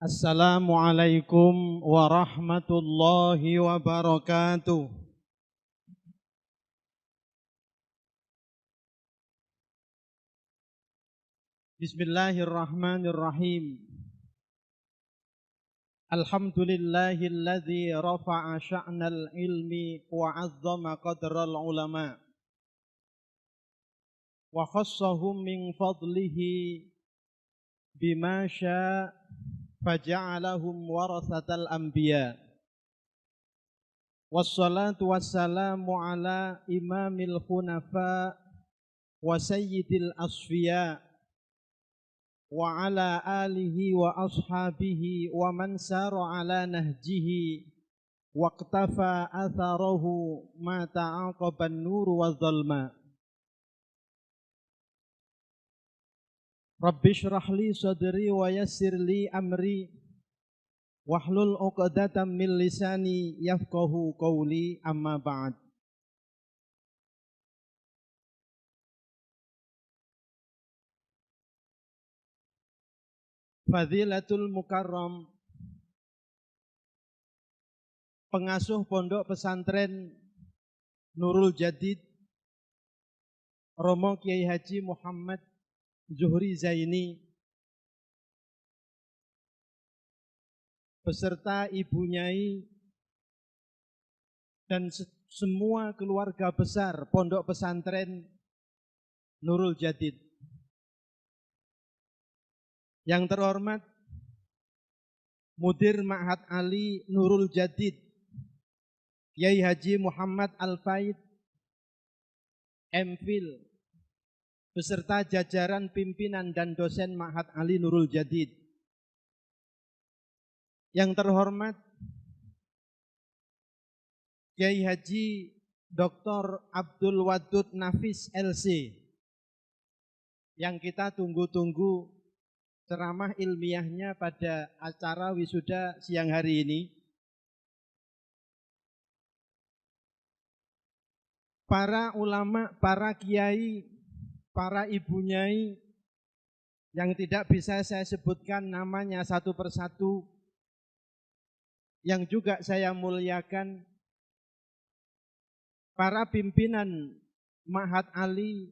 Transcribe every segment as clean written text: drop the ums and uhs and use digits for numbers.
Assalamualaikum warahmatullahi wabarakatuh. Bismillahirrahmanirrahim. Alhamdulillahilladzi rafa'a sya'nal ilmi wa 'azzama qadral ulama wa khassahum min fadlihi bima syaa' faja'alahum warasatal anbiya. Wassalatu wassalamu ala imamil hunafa wa sayyidil asfiya wa ala alihi wa ashabihi wa man sara ala nahjihi wa qtafa atharahu ma ta'aqaban nuru wa dhalma. Rabbi shrah li sadri wa yassir li amri wahlul 'uqdatam min lisani yafqahu qawli, amma ba'd. Fadilatul Mukarram, pengasuh pondok pesantren Nurul Jadid, Romo Kiai Haji Muhammad Zuhri Zaini, beserta Ibu Nyai dan semua keluarga besar pondok pesantren Nurul Jadid. Yang terhormat Mudir Ma'had Ali Nurul Jadid, Kiai Haji Muhammad Al-Faid MPhil, beserta jajaran pimpinan dan dosen Ma'had Ali Nurul Jadid. Yang terhormat Kiai Haji Dr. Abdul Wadud Nafis LC, yang kita tunggu-tunggu ceramah ilmiahnya pada acara wisuda siang hari ini. Para ulama, para kiai, para ibu nyai yang tidak bisa saya sebutkan namanya satu persatu, yang juga saya muliakan, para pimpinan Ma'had Ali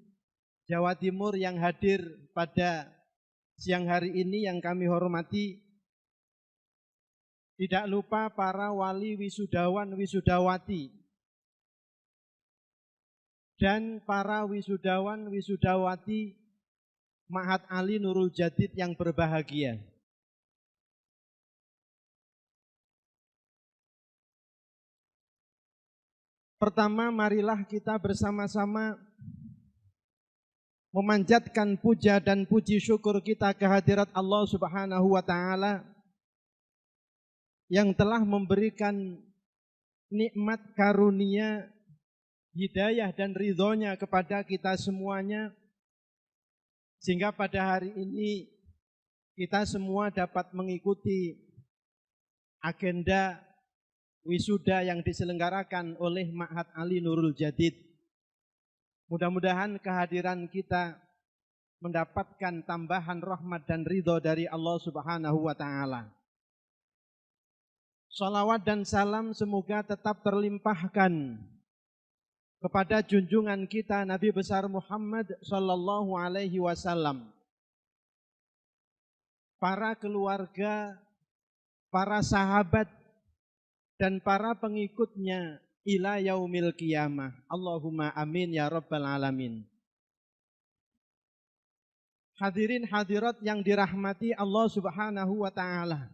Jawa Timur yang hadir pada siang hari ini yang kami hormati. Tidak lupa para wali wisudawan wisudawati dan para wisudawan wisudawati Ma'had Ali Nurul Jadid yang berbahagia. Pertama, marilah kita bersama-sama memanjatkan puja dan puji syukur kita kehadirat Allah Subhanahu wa Ta'ala yang telah memberikan nikmat karunia, hidayah dan ridhonya kepada kita semuanya, sehingga pada hari ini kita semua dapat mengikuti agenda wisuda yang diselenggarakan oleh Ma'had Ali Nurul Jadid. Mudah-mudahan kehadiran kita mendapatkan tambahan rahmat dan ridho dari Allah Subhanahu wa Ta'ala. Salawat dan salam semoga tetap terlimpahkan kepada junjungan kita Nabi besar Muhammad sallallahu alaihi wasallam, para keluarga, para sahabat dan para pengikutnya ila yaumil qiyamah. Allahumma amin ya rabbal alamin. Hadirin hadirat yang dirahmati Allah Subhanahu wa Ta'ala,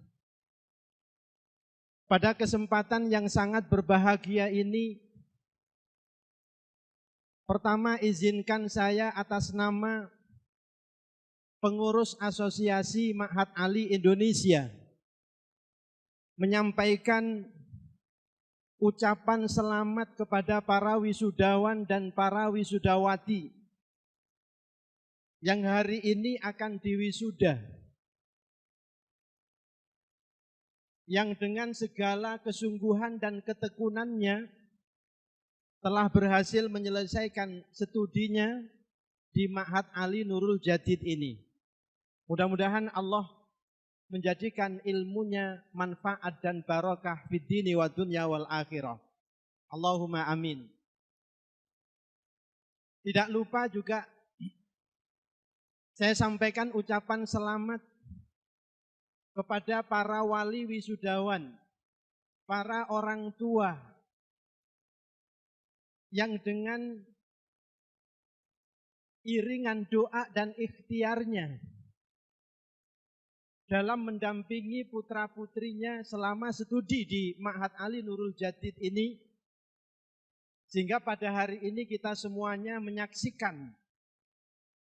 pada kesempatan yang sangat berbahagia ini, pertama izinkan saya atas nama pengurus Asosiasi Ma'had Ali Indonesia menyampaikan ucapan selamat kepada para wisudawan dan para wisudawati yang hari ini akan diwisuda, yang dengan segala kesungguhan dan ketekunannya telah berhasil menyelesaikan studinya di Ma'had Ali Nurul Jadid ini. Mudah-mudahan Allah menjadikan ilmunya manfaat dan barokah fid dini wa dunya wal akhirah. Allahumma amin. Tidak lupa juga saya sampaikan ucapan selamat kepada para wali wisudawan, para orang tua yang dengan iringan doa dan ikhtiarnya dalam mendampingi putra-putrinya selama studi di Ma'had Ali Nurul Jadid ini, sehingga pada hari ini kita semuanya menyaksikan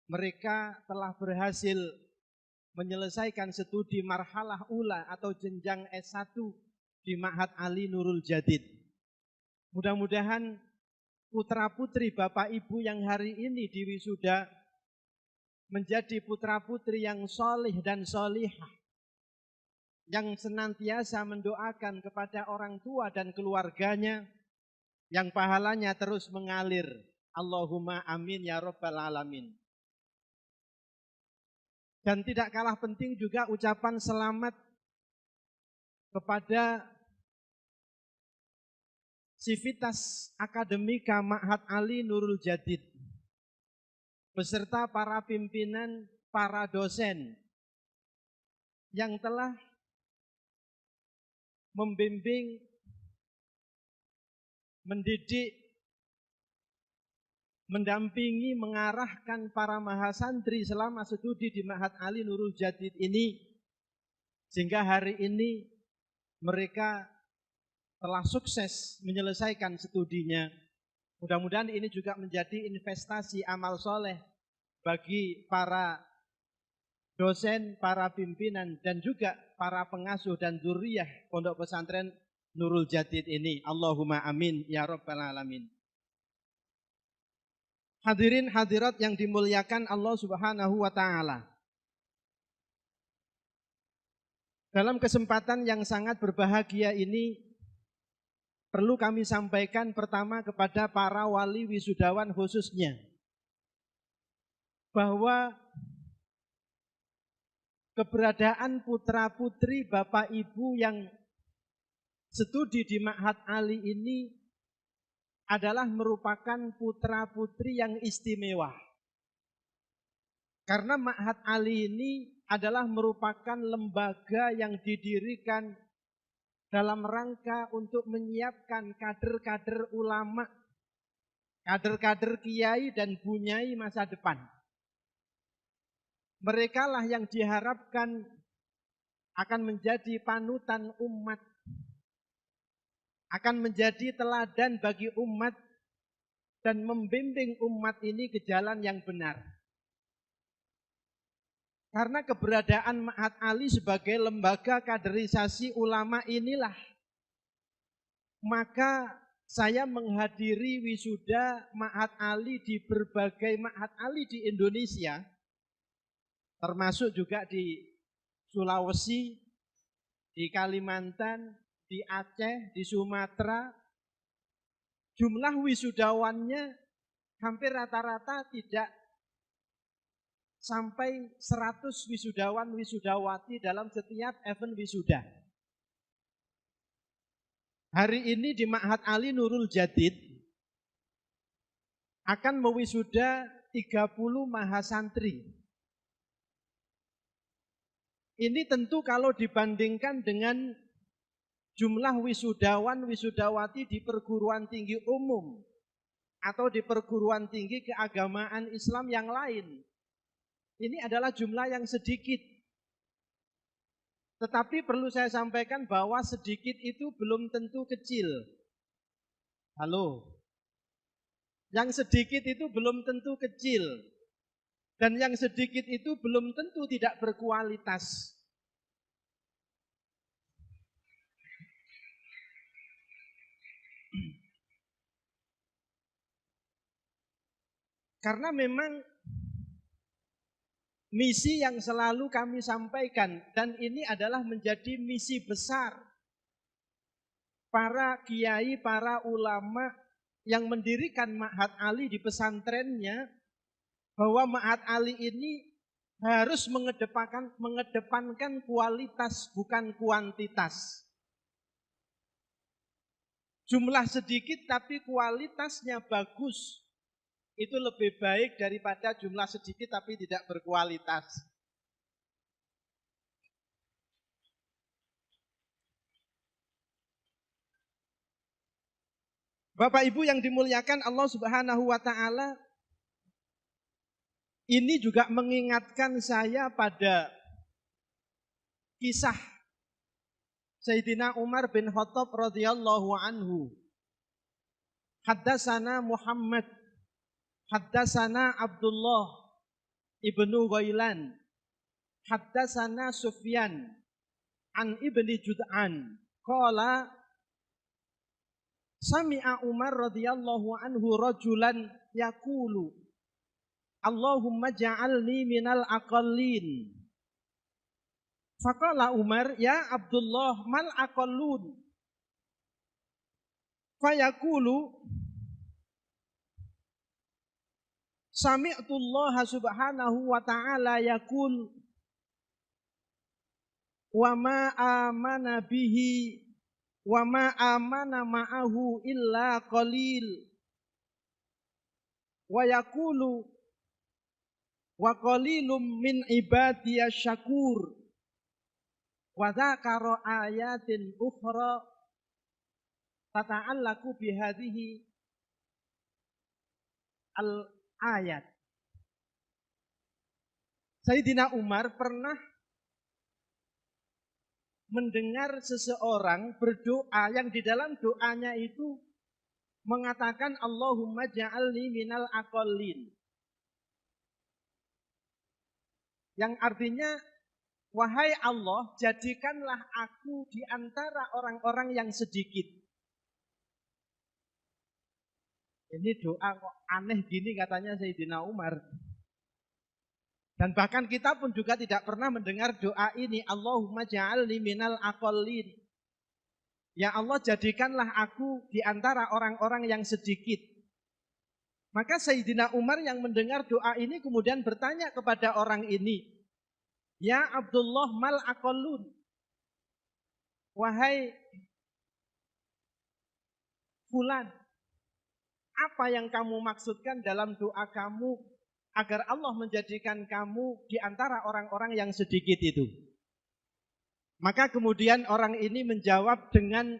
mereka telah berhasil menyelesaikan studi marhalah ula atau jenjang S1 di Ma'had Ali Nurul Jadid. Mudah-mudahan putra-putri Bapak Ibu yang hari ini diwisuda menjadi putra-putri yang solih dan solihah, yang senantiasa mendoakan kepada orang tua dan keluarganya, yang pahalanya terus mengalir. Allahumma amin ya rabbal alamin. Dan tidak kalah penting juga ucapan selamat kepada Sivitas Akademika Ma'had Ali Nurul Jadid beserta para pimpinan, para dosen yang telah membimbing, mendidik, mendampingi, mengarahkan para mahasantri selama studi di Ma'had Ali Nurul Jadid ini, sehingga hari ini mereka telah sukses menyelesaikan studinya. Mudah-mudahan ini juga menjadi investasi amal soleh bagi para dosen, para pimpinan, dan juga para pengasuh dan dzurriyyah Pondok Pesantren Nurul Jadid ini. Allahumma amin ya rabbal alamin. Hadirin hadirat yang dimuliakan Allah Subhanahu wa taala. Dalam kesempatan yang sangat berbahagia ini, perlu kami sampaikan pertama kepada para wali wisudawan khususnya, bahwa keberadaan putra-putri Bapak Ibu yang studi di Ma'had Ali ini adalah merupakan putra-putri yang istimewa. Karena Ma'had Ali ini adalah merupakan lembaga yang didirikan dalam rangka untuk menyiapkan kader-kader ulama, kader-kader kiai dan bunyai masa depan. Mereka lah yang diharapkan akan menjadi panutan umat, akan menjadi teladan bagi umat dan membimbing umat ini ke jalan yang benar. Karena keberadaan Ma'had Ali sebagai lembaga kaderisasi ulama inilah, maka saya menghadiri wisuda Ma'had Ali di berbagai Ma'had Ali di Indonesia, termasuk juga di Sulawesi, di Kalimantan, di Aceh, di Sumatera. Jumlah wisudawannya hampir rata-rata tidak sampai 100 wisudawan wisudawati dalam setiap event wisuda. Hari ini di Ma'had Ali Nurul Jadid akan mewisuda 30 mahasantri. Ini tentu kalau dibandingkan dengan jumlah wisudawan wisudawati di perguruan tinggi umum atau di perguruan tinggi keagamaan Islam yang lain, ini adalah jumlah yang sedikit. Tetapi perlu saya sampaikan bahwa sedikit itu belum tentu kecil. Halo. Yang sedikit itu belum tentu kecil. Dan yang sedikit itu belum tentu tidak berkualitas. Karena memang misi yang selalu kami sampaikan, dan ini adalah menjadi misi besar para kiai, para ulama yang mendirikan Ma'had Ali di pesantrennya, bahwa Ma'had Ali ini harus mengedepankan kualitas bukan kuantitas. Jumlah sedikit tapi kualitasnya bagus, itu lebih baik daripada jumlah sedikit tapi tidak berkualitas. Bapak Ibu yang dimuliakan Allah Subhanahu wa taala, ini juga mengingatkan saya pada kisah Sayyidina Umar bin Khattab radhiyallahu anhu. Haddatsana Muhammad, haddatsana Abdullah ibnu Ghailan, haddatsana Sufyan an ibni Jud'an qala sami'a Umar radhiyallahu anhu rajulan yaqulu Allahumma ja'alni minal aqallin. Faqala Umar, ya Abdullah mal aqallun. Fayaqulu sami'tu Allah subhanahu wa ta'ala yaqul wa ma amana bihi wa ma amana ma'ahu illa qalil wa yaqulu wa qalilum min ibadiyasy syakur wa dzakara ayatin ukhra tata'allaqu bihadhihi al-ayat. Sayyidina Umar pernah mendengar seseorang berdoa yang di dalam doanya itu mengatakan Allahumma ja'alni minal aqallin. Yang artinya, wahai Allah, jadikanlah aku di antara orang-orang yang sedikit. Ini doa kok aneh gini katanya Sayyidina Umar. Dan bahkan kita pun juga tidak pernah mendengar doa ini. Allahumma ja'alni minal aqallin. Ya Allah, jadikanlah aku di antara orang-orang yang sedikit. Maka Sayyidina Umar yang mendengar doa ini kemudian bertanya kepada orang ini. Ya Abdullah mal aqallun. Wahai fulan, apa yang kamu maksudkan dalam doa kamu agar Allah menjadikan kamu di antara orang-orang yang sedikit itu? Maka kemudian orang ini menjawab dengan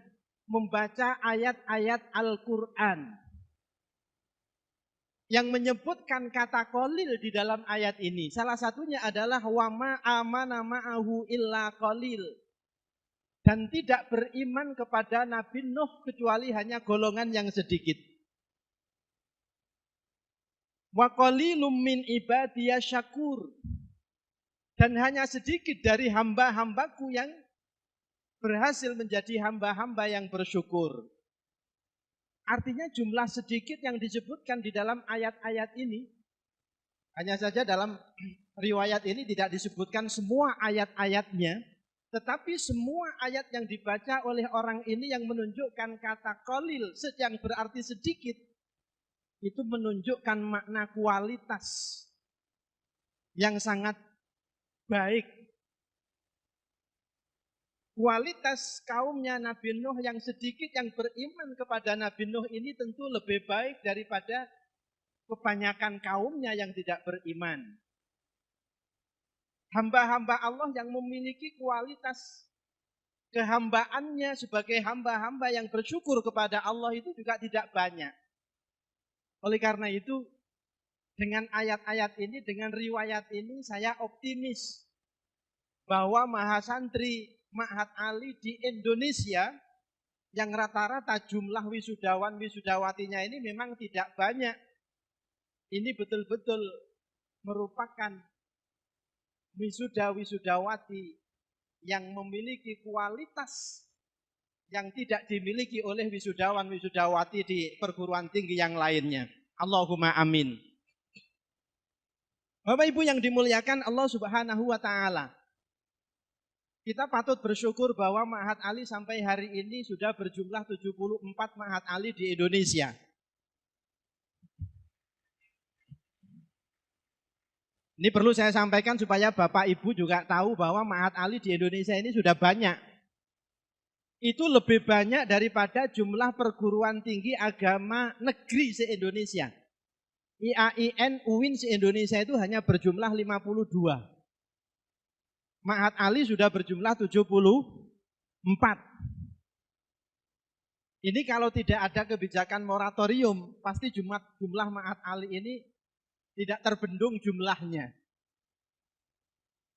membaca ayat-ayat Al-Quran yang menyebutkan kata qalil di dalam ayat ini. Salah satunya adalah wama amana ma'ahu illa qalil. Dan tidak beriman kepada Nabi Nuh kecuali hanya golongan yang sedikit. Wa qalilum min ibadiyasy syakur. Dan hanya sedikit dari hamba-hambaku yang berhasil menjadi hamba-hamba yang bersyukur. Artinya jumlah sedikit yang disebutkan di dalam ayat-ayat ini, hanya saja dalam riwayat ini tidak disebutkan semua ayat-ayatnya, tetapi semua ayat yang dibaca oleh orang ini yang menunjukkan kata qalil, yang berarti sedikit, itu menunjukkan makna kualitas yang sangat baik. Kualitas kaumnya Nabi Nuh yang sedikit yang beriman kepada Nabi Nuh ini tentu lebih baik daripada kebanyakan kaumnya yang tidak beriman. Hamba-hamba Allah yang memiliki kualitas kehambaannya sebagai hamba-hamba yang bersyukur kepada Allah itu juga tidak banyak. Oleh karena itu, dengan ayat-ayat ini, dengan riwayat ini, saya optimis bahwa mahasantri Ma'had Ali di Indonesia yang rata-rata jumlah wisudawan-wisudawatinya ini memang tidak banyak. Ini betul-betul merupakan wisuda-wisudawati yang memiliki kualitas yang tidak dimiliki oleh wisudawan-wisudawati di perguruan tinggi yang lainnya. Allahumma amin. Bapak Ibu yang dimuliakan Allah Subhanahu wa taala. Kita patut bersyukur bahwa Ma'had Ali sampai hari ini sudah berjumlah 74 Ma'had Ali di Indonesia. Ini perlu saya sampaikan supaya Bapak Ibu juga tahu bahwa Ma'had Ali di Indonesia ini sudah banyak. Itu lebih banyak daripada jumlah perguruan tinggi agama negeri se-Indonesia. IAIN, UIN se-Indonesia itu hanya berjumlah 52. Ma'had Ali sudah berjumlah 74. Ini kalau tidak ada kebijakan moratorium, pasti jumlah Ma'had Ali ini tidak terbendung jumlahnya.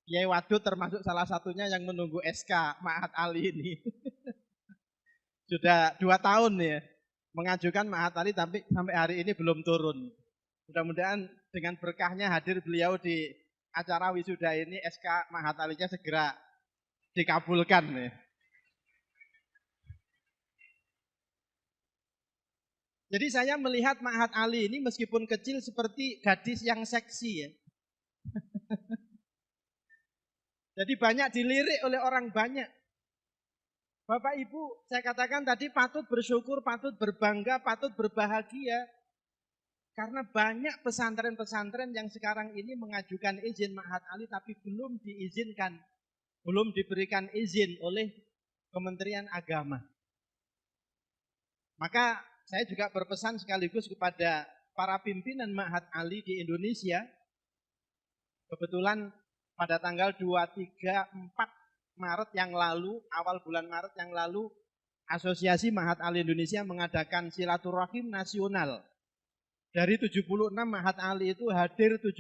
Kiai Wadud termasuk salah satunya yang menunggu SK Ma'had Ali ini. Sudah 2 tahun ya, mengajukan Ma'had Ali tapi sampai hari ini belum turun. Mudah-mudahan dengan berkahnya hadir beliau di acara wisuda ini, SK Ma'had Ali-nya segera dikabulkan ya. Jadi saya melihat Ma'had Ali ini meskipun kecil seperti gadis yang seksi ya. Jadi banyak dilirik oleh orang banyak. Bapak Ibu, saya katakan tadi patut bersyukur, patut berbangga, patut berbahagia. Karena banyak pesantren-pesantren yang sekarang ini mengajukan izin Ma'had Ali tapi belum diizinkan, belum diberikan izin oleh Kementerian Agama. Maka saya juga berpesan sekaligus kepada para pimpinan Ma'had Ali di Indonesia. Kebetulan pada tanggal 23, 4 Maret yang lalu, awal bulan Maret yang lalu, Asosiasi Ma'had Ali Indonesia mengadakan silaturahim nasional. Dari 76 Ma'had Ali itu hadir 70,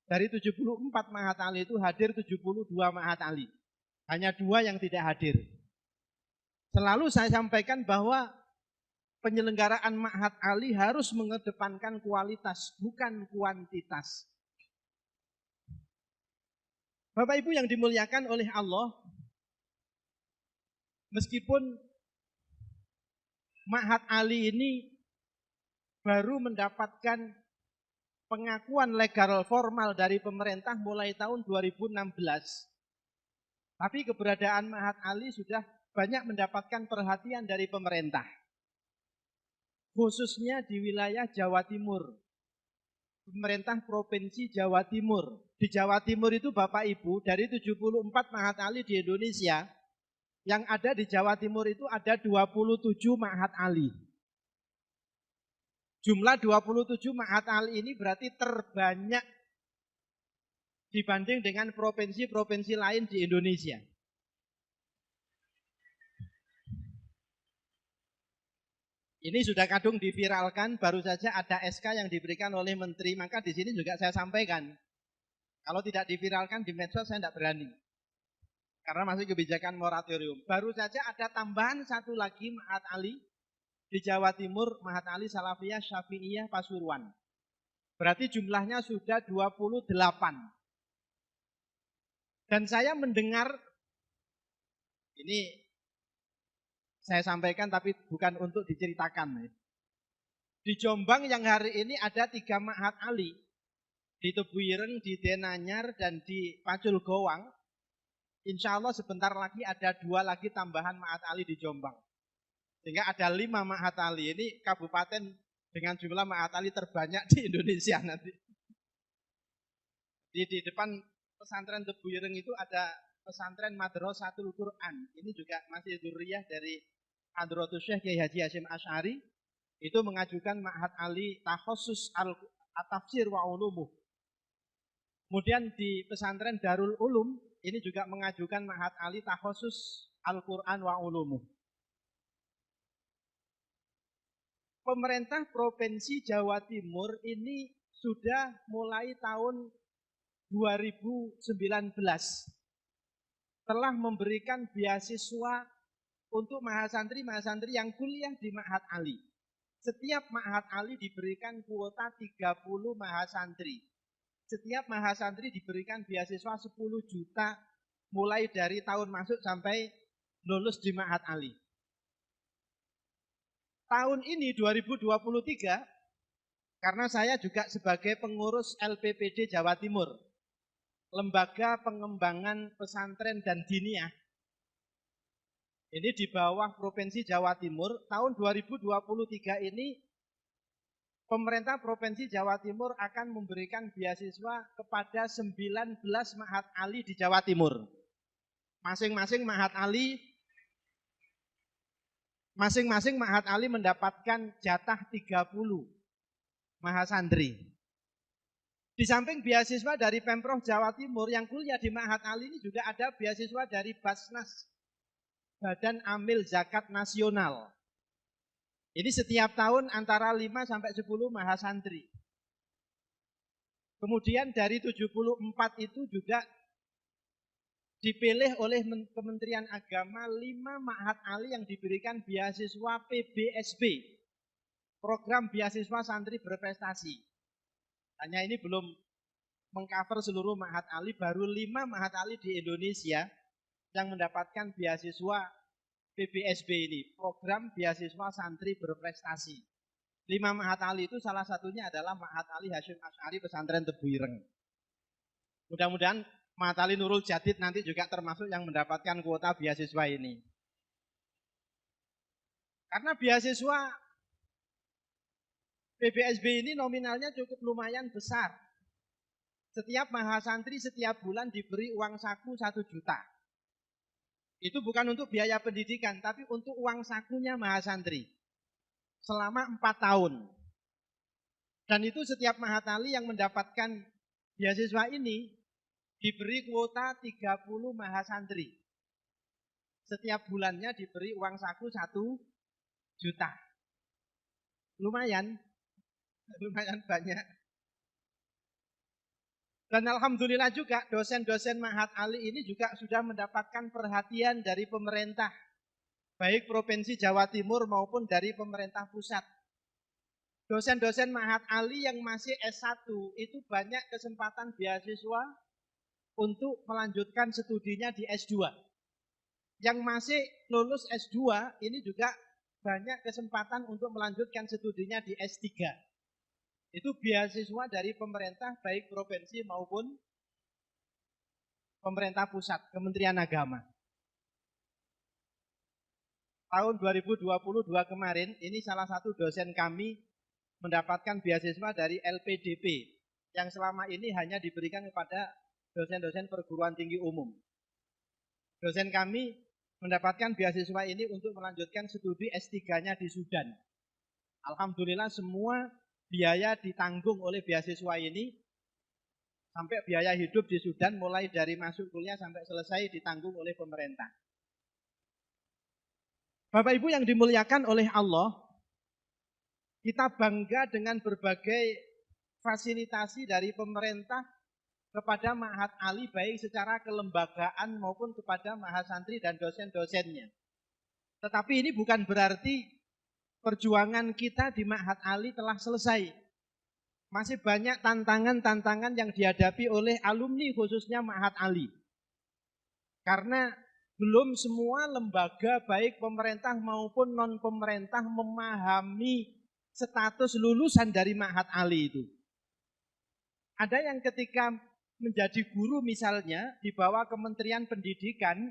dari 74 Ma'had Ali itu hadir 72 Ma'had Ali. Hanya 2 yang tidak hadir. Selalu saya sampaikan bahwa penyelenggaraan Ma'had Ali harus mengedepankan kualitas, bukan kuantitas. Bapak Ibu yang dimuliakan oleh Allah, meskipun Ma'had Ali ini baru mendapatkan pengakuan legal formal dari pemerintah mulai tahun 2016, tapi keberadaan Ma'had Ali sudah banyak mendapatkan perhatian dari pemerintah, khususnya di wilayah Jawa Timur. Pemerintah Provinsi Jawa Timur. Di Jawa Timur itu Bapak Ibu, dari 74 Ma'had Ali di Indonesia, yang ada di Jawa Timur itu ada 27 Ma'had Ali. Jumlah 27 Ma'had Ali ini berarti terbanyak dibanding dengan provinsi-provinsi lain di Indonesia. Ini sudah kadung diviralkan, baru saja ada SK yang diberikan oleh Menteri, maka di sini juga saya sampaikan. Kalau tidak diviralkan di medsos saya tidak berani. Karena masih kebijakan moratorium. Baru saja ada tambahan satu lagi Ma'had Ali di Jawa Timur, Ma'had Ali Salafiyah Syafi'iyah Pasuruan. Berarti jumlahnya sudah 28. Dan saya mendengar, ini saya sampaikan tapi bukan untuk diceritakan. Di Jombang yang hari ini ada 3 Ma'had Ali. Di Tebuireng, di Denanyar, dan di Pacul Gowang. Insya Allah sebentar lagi ada 2 lagi tambahan Ma'had Ali di Jombang. Sehingga ada 5 Ma'had Ali. Ini kabupaten dengan jumlah Ma'had Ali terbanyak di Indonesia nanti. Di depan pesantren Tebuireng itu ada pesantren Madrasatul Quran. Ini juga masih dzurriyyah dari Hadratus Syekh Kiai Haji Hasyim Asy'ari. Itu mengajukan Ma'had Ali Takhasus At-Tafsir wa Ulumuh. Kemudian di pesantren Darul Ulum, ini juga mengajukan Ma'had Ali Takhasus Al-Quran wa Ulumuh. Pemerintah Provinsi Jawa Timur ini sudah mulai tahun 2019 telah memberikan beasiswa untuk mahasantri-mahasantri yang kuliah di Ma'had Ali. Setiap Ma'had Ali diberikan kuota 30 mahasantri. Setiap mahasantri diberikan beasiswa 10 juta mulai dari tahun masuk sampai lulus di Ma'had Ali. Tahun ini 2023, karena saya juga sebagai pengurus LPPD Jawa Timur, Lembaga Pengembangan Pesantren dan Diniyah, ini di bawah Provinsi Jawa Timur, tahun 2023 ini pemerintah Provinsi Jawa Timur akan memberikan beasiswa kepada 19 Ma'had Ali di Jawa Timur. Masing-masing Ma'had Ali mendapatkan jatah 30 mahasantri. Di samping beasiswa dari Pemprov Jawa Timur yang kuliah di Ma'had Ali ini juga ada beasiswa dari Basnas, Badan Amil Zakat Nasional. Ini setiap tahun antara 5 sampai 10 mahasantri. Kemudian dari 74 itu juga dipilih oleh Kementerian Agama 5 Ma'had Ali yang diberikan beasiswa PBSB, Program Beasiswa Santri Berprestasi. Hanya ini belum mengcover seluruh Ma'had Ali, baru 5 Ma'had Ali di Indonesia yang mendapatkan beasiswa PBSB ini, Program Beasiswa Santri Berprestasi. 5 Ma'had Ali itu salah satunya adalah Ma'had Ali Hasyim Asy'ari Pesantren Tebuireng. Mudah-mudahan Ma'had Ali Nurul Jadid nanti juga termasuk yang mendapatkan kuota beasiswa ini. Karena beasiswa PBSB ini nominalnya cukup lumayan besar. Setiap mahasantri setiap bulan diberi uang saku 1 juta. Itu bukan untuk biaya pendidikan, tapi untuk uang sakunya mahasantri. Selama 4 tahun. Dan itu setiap Ma'had Ali yang mendapatkan beasiswa ini diberi kuota 30 mahasantri. Setiap bulannya diberi uang saku 1 juta. Lumayan banyak. Dan alhamdulillah juga dosen-dosen Ma'had Ali ini juga sudah mendapatkan perhatian dari pemerintah, baik Provinsi Jawa Timur maupun dari pemerintah pusat. Dosen-dosen Ma'had Ali yang masih S1 itu banyak kesempatan beasiswa untuk melanjutkan studinya di S2. Yang masih lulus S2 ini juga banyak kesempatan untuk melanjutkan studinya di S3. Itu beasiswa dari pemerintah baik provinsi maupun pemerintah pusat, Kementerian Agama. Tahun 2022 kemarin, ini salah satu dosen kami mendapatkan beasiswa dari LPDP yang selama ini hanya diberikan kepada dosen-dosen perguruan tinggi umum. Dosen kami mendapatkan beasiswa ini untuk melanjutkan studi S3-nya di Sudan. Alhamdulillah semua biaya ditanggung oleh beasiswa ini, sampai biaya hidup di Sudan mulai dari masuk kuliah sampai selesai ditanggung oleh pemerintah. Bapak Ibu yang dimuliakan oleh Allah, kita bangga dengan berbagai fasilitasi dari pemerintah kepada Ma'had Ali baik secara kelembagaan maupun kepada mahasantri dan dosen-dosennya. Tetapi ini bukan berarti perjuangan kita di Ma'had Ali telah selesai. Masih banyak tantangan-tantangan yang dihadapi oleh alumni khususnya Ma'had Ali. Karena belum semua lembaga baik pemerintah maupun non-pemerintah memahami status lulusan dari Ma'had Ali itu. Ada yang ketika menjadi guru misalnya di bawah Kementerian Pendidikan,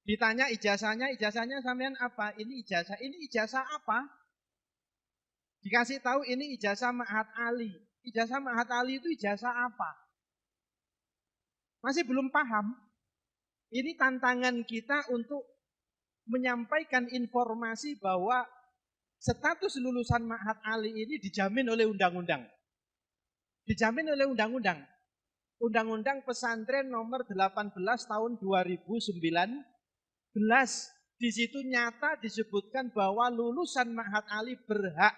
ditanya ijazahnya sampean apa? Ini ijazah apa? Dikasih tahu ini ijazah Ma'had Ali. Ijazah Ma'had Ali itu ijazah apa? Masih belum paham. Ini tantangan kita untuk menyampaikan informasi bahwa status lulusan Ma'had Ali ini dijamin oleh undang-undang. Dijamin oleh undang-undang. Undang-Undang Pesantren nomor 18 tahun 2019. Di situ nyata disebutkan bahwa lulusan Ma'had Ali berhak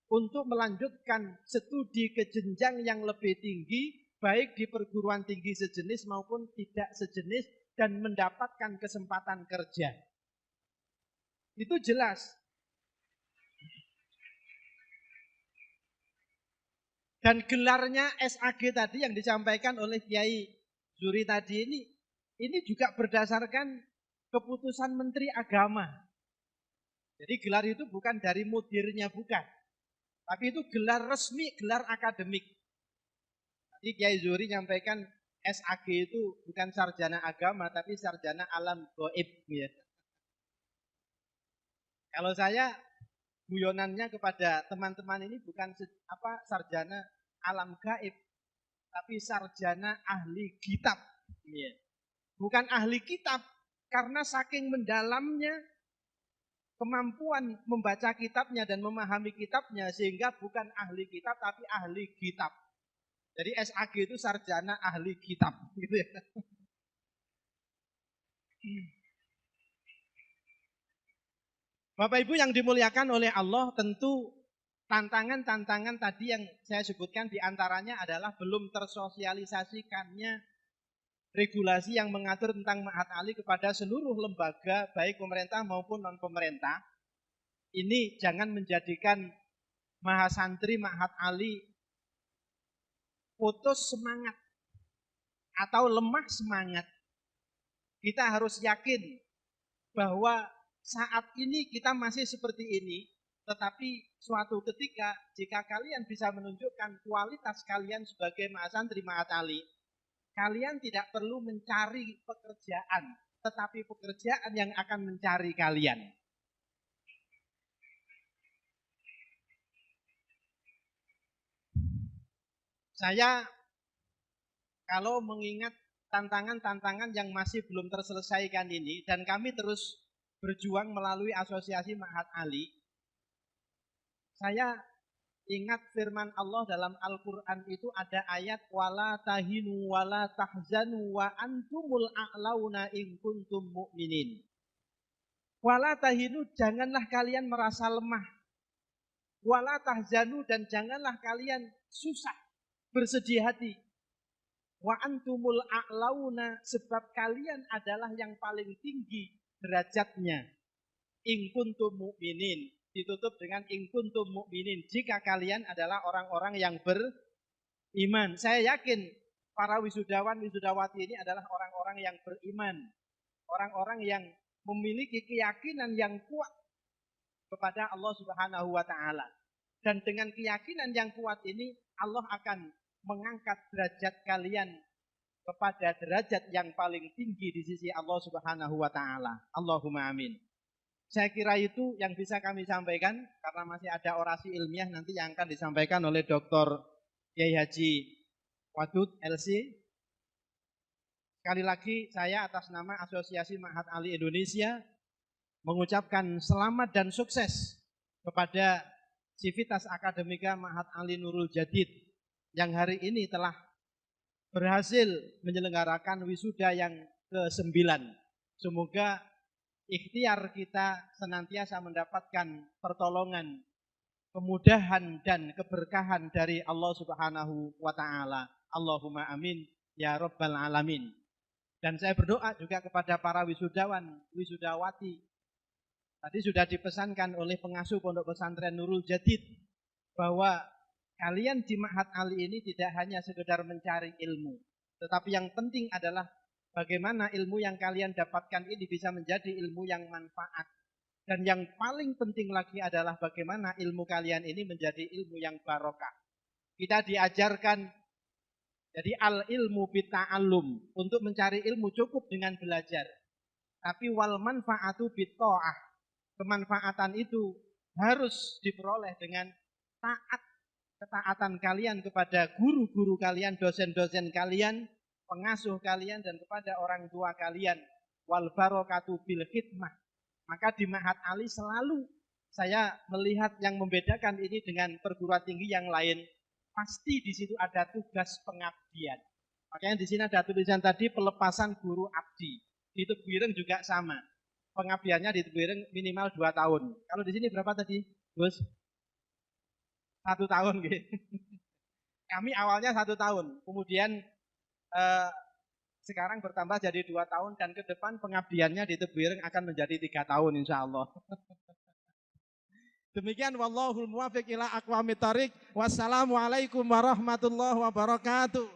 untuk melanjutkan studi ke jenjang yang lebih tinggi, baik di perguruan tinggi sejenis maupun tidak sejenis, dan mendapatkan kesempatan kerja. Itu jelas. Dan gelarnya SAG tadi yang disampaikan oleh Kiai Zuri tadi ini juga berdasarkan keputusan Menteri Agama. Jadi gelar itu bukan dari mudirnya, bukan. Tapi itu gelar resmi, gelar akademik. Jadi Kiai Zuri menyampaikan SAG itu bukan sarjana agama, tapi sarjana alam gaib. Ya. Kalau saya guyonannya kepada teman-teman ini bukan sarjana alam gaib, tapi sarjana ahli kitab. Bukan ahli kitab, karena saking mendalamnya kemampuan membaca kitabnya dan memahami kitabnya, sehingga bukan ahli kitab, tapi ahli kitab. Jadi SAG itu sarjana ahli kitab. Gitu ya. Bapak Ibu yang dimuliakan oleh Allah, tentu tantangan-tantangan tadi yang saya sebutkan diantaranya adalah belum tersosialisasikannya regulasi yang mengatur tentang Ma'had Ali kepada seluruh lembaga, baik pemerintah maupun non-pemerintah. Ini jangan menjadikan mahasantri Ma'had Ali putus semangat atau lemah semangat. Kita harus yakin bahwa saat ini kita masih seperti ini, tetapi suatu ketika jika kalian bisa menunjukkan kualitas kalian sebagai mahasantri Ma'had Ali, kalian tidak perlu mencari pekerjaan, tetapi pekerjaan yang akan mencari kalian. Saya kalau mengingat tantangan-tantangan yang masih belum terselesaikan ini, dan kami terus berjuang melalui asosiasi Ma'had Ali, saya ingat firman Allah dalam Al-Quran itu ada ayat wala tahinu wala tahzanu wa antumul a'launa in kuntum mu'minin. Wala tahinu, janganlah kalian merasa lemah. Wala tahzanu, dan janganlah kalian susah, bersedih hati. Wa antumul a'launa, sebab kalian adalah yang paling tinggi derajatnya. In kuntum mu'minin, ditutup dengan in kuntum mu'minin, jika kalian adalah orang-orang yang beriman. Saya yakin para wisudawan, wisudawati ini adalah orang-orang yang beriman, orang-orang yang memiliki keyakinan yang kuat kepada Allah Subhanahu wa Ta'ala. Dan dengan keyakinan yang kuat ini, Allah akan mengangkat derajat kalian kepada derajat yang paling tinggi di sisi Allah Subhanahu wa Ta'ala. Allahumma amin. Saya kira itu yang bisa kami sampaikan, karena masih ada orasi ilmiah nanti yang akan disampaikan oleh Dr. Kiai Haji Wadud LC. Sekali lagi saya atas nama Asosiasi Ma'had Ali Indonesia mengucapkan selamat dan sukses kepada Civitas Akademika Ma'had Ali Nurul Jadid yang hari ini telah berhasil menyelenggarakan wisuda yang ke-9. Semoga ikhtiar kita senantiasa mendapatkan pertolongan, kemudahan dan keberkahan dari Allah Subhanahu wa Ta'ala. Allahumma amin ya rabbal alamin. Dan saya berdoa juga kepada para wisudawan, wisudawati. Tadi sudah dipesankan oleh pengasuh Pondok Pesantren Nurul Jadid bahwa kalian di Ma'had Ali ini tidak hanya sekedar mencari ilmu, tetapi yang penting adalah bagaimana ilmu yang kalian dapatkan ini bisa menjadi ilmu yang manfaat. Dan yang paling penting lagi adalah bagaimana ilmu kalian ini menjadi ilmu yang barokah. Kita diajarkan, jadi al-ilmu bitta'allum, untuk mencari ilmu cukup dengan belajar. Tapi wal manfaatu bitta'ah, kemanfaatan itu harus diperoleh dengan taat, ketaatan kalian kepada guru-guru kalian, dosen-dosen kalian, pengasuh kalian, dan kepada orang tua kalian. Wal barokatu bil khidmah. Maka di Ma'had Ali selalu saya melihat yang membedakan ini dengan perguruan tinggi yang lain, pasti di situ ada tugas pengabdian. Makanya di sini ada tulisan tadi pelepasan guru abdi. Di Tebuireng juga sama. Pengabdiannya di Tebuireng minimal 2 tahun. Kalau di sini berapa tadi, Gus? 1 tahun gitu. Kami awalnya 1 tahun, kemudian sekarang bertambah jadi 2 tahun, dan ke depan pengabdiannya di Tebuireng akan menjadi 3 tahun insya Allah. Demikian, wallahul muwaffiq ila aqwamit thariq. Wassalamualaikum warahmatullahi wabarakatuh.